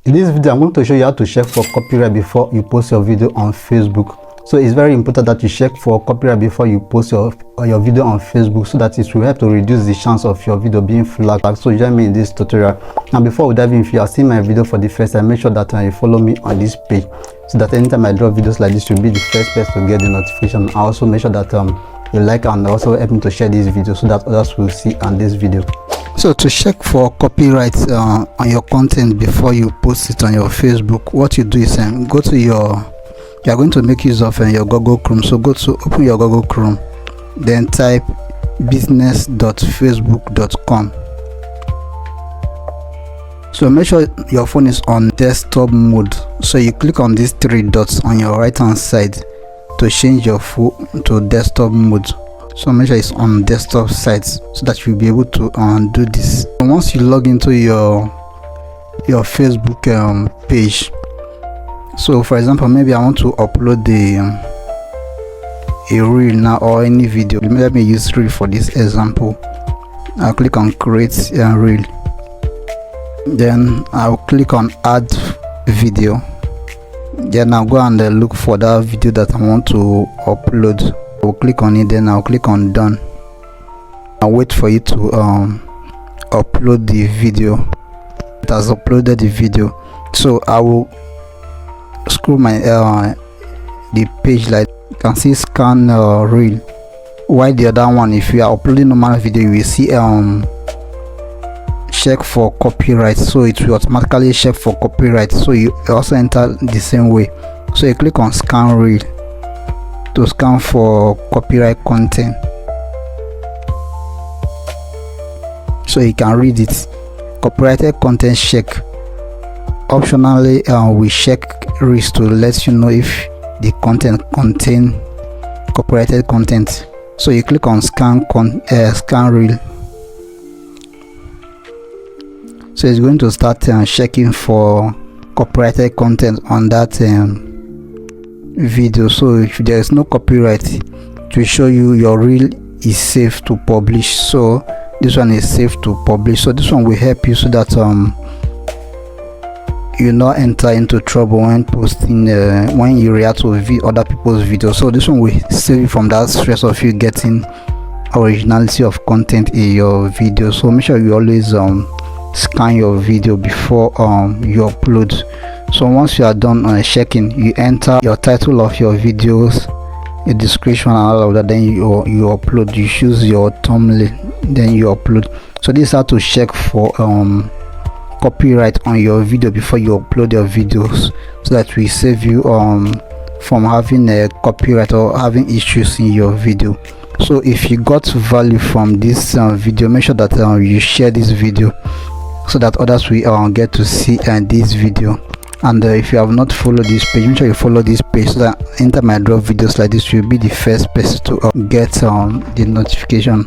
In this video, I'm going to show you how to check for copyright before you post your video on Facebook. So it's very important that you check for copyright before you post your video on Facebook, so that it will help to reduce the chance of your video being flagged. So join me in this tutorial. And before we dive in, if you are seeing my video for the first time, make sure that you follow me on this page, so that anytime I drop videos like this, you'll be the first person to get the notification. I also make sure that you like and also help me to share this video so that others will see on this video. So to check for copyright on your content before you post it on your Facebook, what you do is go to you are going to make use of your Google Chrome. So open your Google Chrome, then type business.facebook.com. So make sure your phone is on desktop mode. So you click on these three dots on your right hand side to change your phone to desktop mode. So make sure it's on desktop sites so that you'll be able to do this. And once you log into your Facebook page, so for example, maybe I want to upload a reel now or any video. Let me use reel for this example. I'll click on create reel, then I'll click on add video, then I'll go and look for that video that I want to upload. I'll click on it, then I'll click on done. I'll wait for it to upload the video. It has uploaded the video, so I will scroll my the page, like you can see scan reel, while the other one, if you are uploading normal video, you will see check for copyright. So it will automatically check for copyright, so you also enter the same way. So you click on scan reel to scan for copyright content, so you can read it. Copyrighted content check. Optionally, we check reels to let you know if the content contain copyrighted content. So you click on scan reel. So it's going to start checking for copyrighted content on that video. So if there is no copyright, to show you your reel is safe to publish. So this one is safe to publish. So this one will help you so that you not enter into trouble when posting when you react to other people's videos. So this one will save you from that stress of you getting originality of content in your video. So make sure you always scan your video before you upload. So once you are done checking, you enter your title of your videos, a description and all of that, then you upload. You choose your thumbnail, then you upload. So this is how to check for copyright on your video before you upload your videos, so that we save you from having a copyright or having issues in your video. So if you got value from this video, make sure that you share this video so that others will get to see this video. And if you have not followed this page, make sure you follow this page, so that anytime I drop videos like this, you'll be the first person to get the notification.